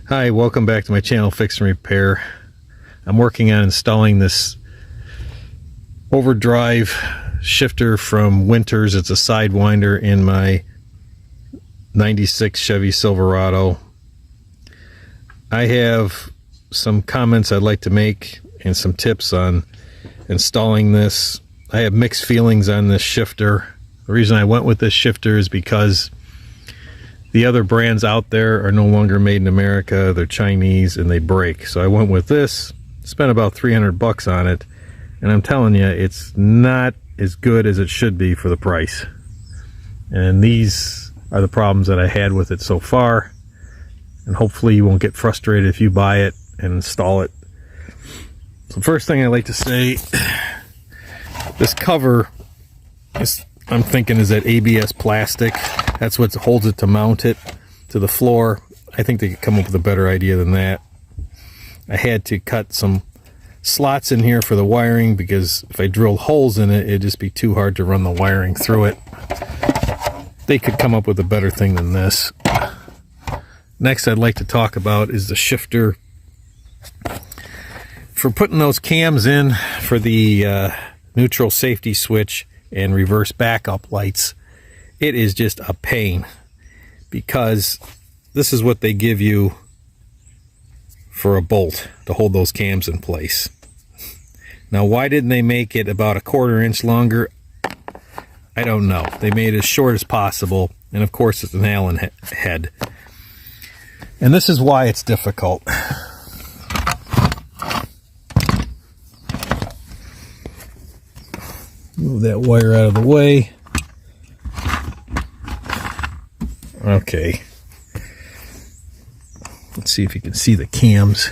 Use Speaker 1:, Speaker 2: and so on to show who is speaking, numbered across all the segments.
Speaker 1: Hi, welcome back to my channel, Fix and Repair. I'm working on installing this overdrive shifter from Winters. It's a Sidewinder in my 96 Chevy Silverado. I have some comments I'd like to make and some tips on installing this. I have mixed feelings on this shifter. The reason I went with this shifter is because the other brands out there are no longer made in America. They're Chinese and they break. So I went with this, spent about 300 bucks on it, and I'm telling you, it's not as good as it should be for the price. And these are the problems that I had with it so far. And hopefully you won't get frustrated if you buy it and install it. So first thing I like to say, this cover is, I'm thinking, is that ABS plastic. That's what holds it to mount it to the floor. I think they could come up with a better idea than that. I had to cut some slots in here for the wiring because if I drilled holes in it, it'd just be too hard to run the wiring through it. They could come up with a better thing than this. Next I'd like to talk about is the shifter. For putting those cams in for the neutral safety switch and reverse backup lights, it is just a pain, because this is what they give you for a bolt to hold those cams in place. Now, why didn't they make it about a 1/4 inch longer? I don't know. They made it as short as possible, and of course it's an Allen head. And this is why it's difficult. Move that wire out of the way. Okay. Let's see if you can see the cams.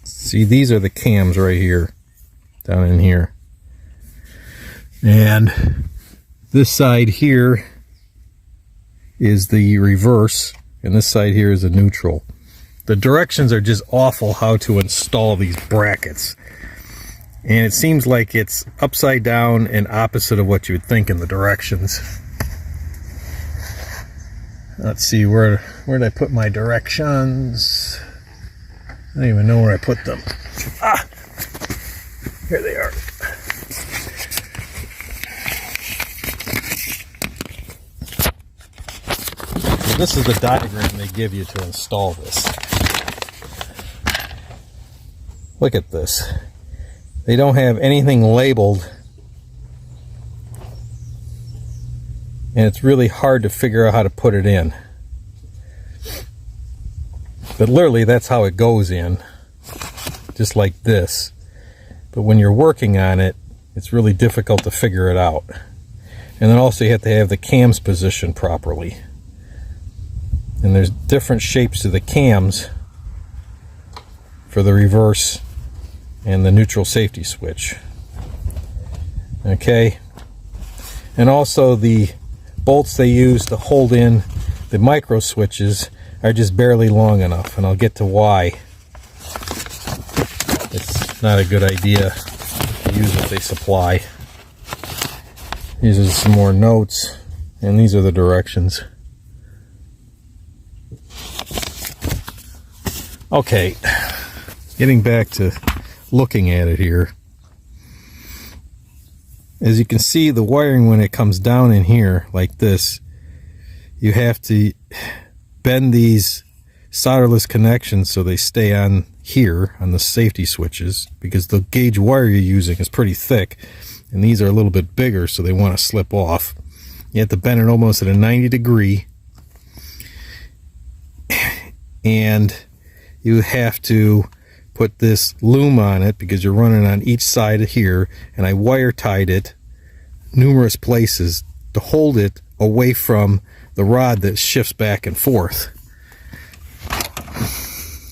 Speaker 1: See, these are the cams right here, down in here. And this side here is the reverse, and this side here is the neutral. The directions are just awful how to install these brackets. And it seems like it's upside down and opposite of what you would think in the directions. Let's see, where did I put my directions? I don't even know where I put them. Ah! Here they are. So this is the diagram they give you to install this. Look at this. They don't have anything labeled, and it's really hard to figure out how to put it in. But literally that's how it goes in, just like this. But when you're working on it, it's really difficult to figure it out. And then also you have to have the cams positioned properly. And there's different shapes to the cams for the reverse and the neutral safety switch. Okay, and also the bolts they use to hold in the micro switches are just barely long enough, and I'll get to why it's not a good idea to use what they supply. These are some more notes, and these are the directions. Okay, getting back to looking at it here. As you can see, the wiring, when it comes down in here like this, you have to bend these solderless connections so they stay on here on the safety switches, because the gauge wire you're using is pretty thick and these are a little bit bigger, so they want to slip off. You have to bend it almost at a 90 degree, and you have to put this loom on it because you're running on each side of here, and I wire tied it numerous places to hold it away from the rod that shifts back and forth.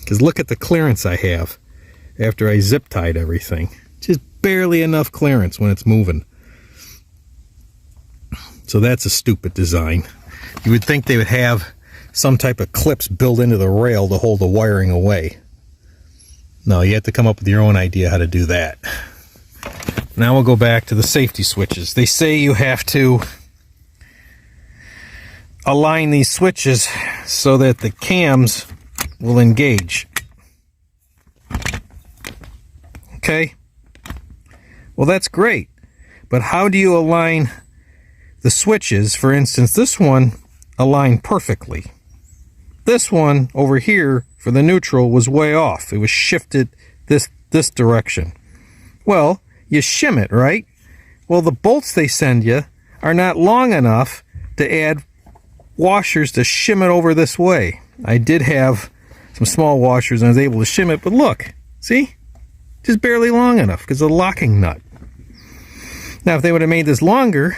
Speaker 1: Because look at the clearance I have after I zip tied everything. Just barely enough clearance when it's moving. So that's a stupid design. You would think they would have some type of clips built into the rail to hold the wiring away. No, you have to come up with your own idea how to do that. Now we'll go back to the safety switches. They say you have to align these switches so that the cams will engage. Okay? Well, that's great. But how do you align the switches? For instance, this one aligned perfectly. This one over here for the neutral was way off. It was shifted this direction. Well, you shim it, right? Well, the bolts they send you are not long enough to add washers to shim it over this way. I did have some small washers and I was able to shim it, but look, see? Just barely long enough because of the locking nut. Now, if they would have made this longer,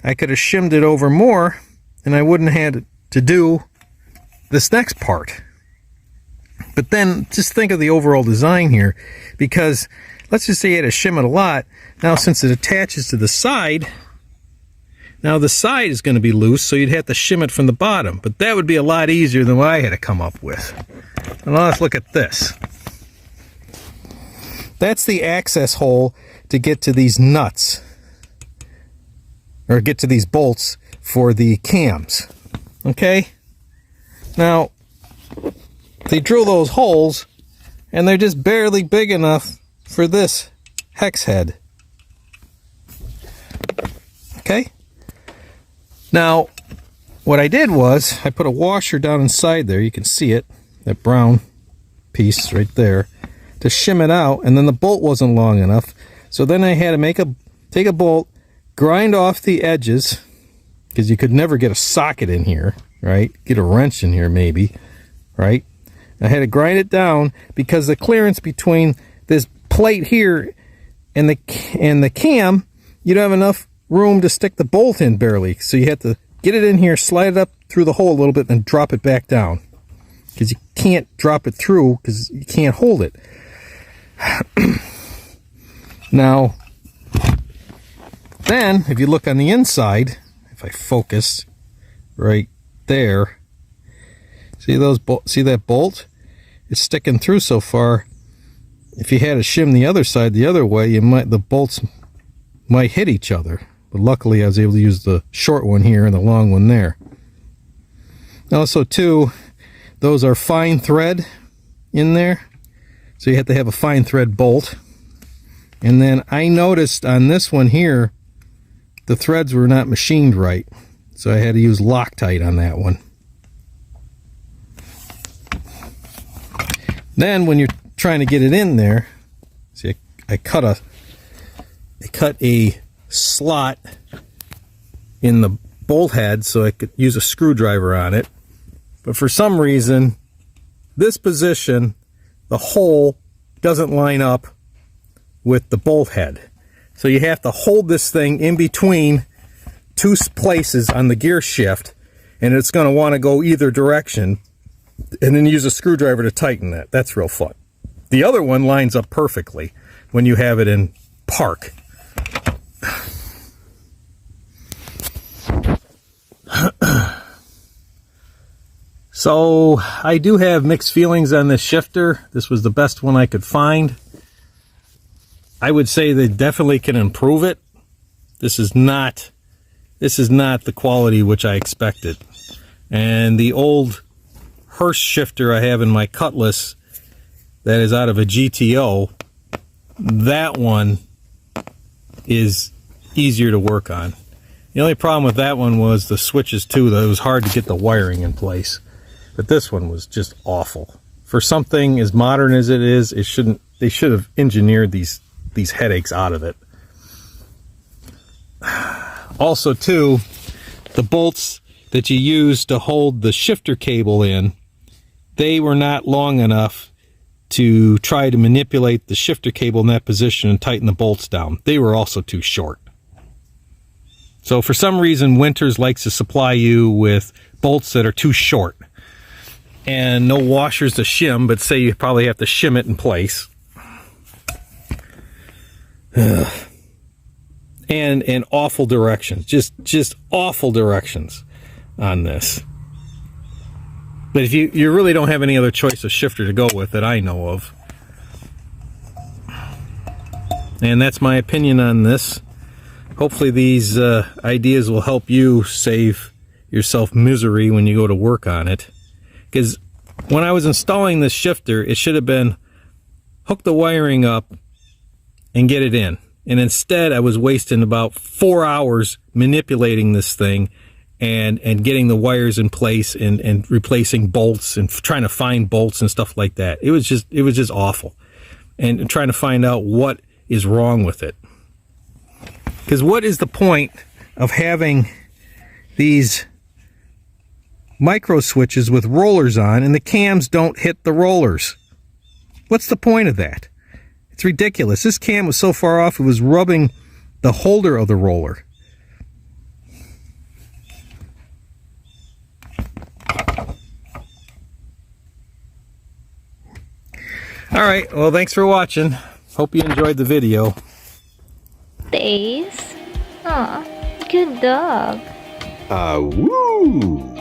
Speaker 1: I could have shimmed it over more and I wouldn't have had to do this next part. But then just think of the overall design here, because let's just say you had to shim it a lot. Now, since it attaches to the side, now the side is going to be loose, so you'd have to shim it from the bottom. But that would be a lot easier than what I had to come up with. And let's look at this. That's the access hole to get to these nuts, or get to these bolts for the cams. Okay? Now, they drill those holes, and they're just barely big enough for this hex head. Okay? Now, what I did was, I put a washer down inside there, you can see it, that brown piece right there, to shim it out, and then the bolt wasn't long enough, so then I had to take a bolt, grind off the edges, because you could never get a socket in here, right? Get a wrench in here maybe, right? I had to grind it down because the clearance between this plate here and the cam, you don't have enough room to stick the bolt in barely. So you have to get it in here, slide it up through the hole a little bit, and drop it back down. Because you can't drop it through because you can't hold it. Now, then, if you look on the inside, if I focus right there, see that bolt? It's sticking through so far. If you had to shim the other side the other way, the bolts might hit each other. But luckily I was able to use the short one here and the long one there. Also too, those are fine thread in there. So you have to have a fine thread bolt. And then I noticed on this one here, the threads were not machined right. So I had to use Loctite on that one. Then when you're trying to get it in there, see, I cut a slot in the bolt head so I could use a screwdriver on it. But for some reason, this position, the hole doesn't line up with the bolt head. So you have to hold this thing in between two places on the gear shift, and it's going to want to go either direction, and then use a screwdriver to tighten that. That's real fun. The other one lines up perfectly when you have it in park. So I do have mixed feelings on this shifter. This was the best one I could find. I would say they definitely can improve it. This is not the quality which I expected. And the old Hurst shifter I have in my Cutlass that is out of a GTO, that one is easier to work on. The only problem with that one was the switches too, that it was hard to get the wiring in place. But this one was just awful. For something as modern as it is, they should have engineered these headaches out of it. Also too, the bolts that you use to hold the shifter cable in, they were not long enough to try to manipulate the shifter cable in that position and tighten the bolts down. They were also too short. So for some reason, Winters likes to supply you with bolts that are too short and no washers to shim, but say you probably have to shim it in place. And awful directions, just awful directions on this. But if you really don't have any other choice of shifter to go with that I know of. And that's my opinion on this. Hopefully these ideas will help you save yourself misery when you go to work on it. Because when I was installing this shifter, it should have been hook the wiring up and get it in. And instead, I was wasting about 4 hours manipulating this thing and getting the wires in place and replacing bolts and trying to find bolts and stuff like that. It was just awful. And trying to find out what is wrong with it. Because what is the point of having these micro switches with rollers on and the cams don't hit the rollers? What's the point of that? It's ridiculous. This cam was so far off it was rubbing the holder of the roller. Alright, well thanks for watching. Hope you enjoyed the video.
Speaker 2: Days? Aw, good dog.
Speaker 3: Woo!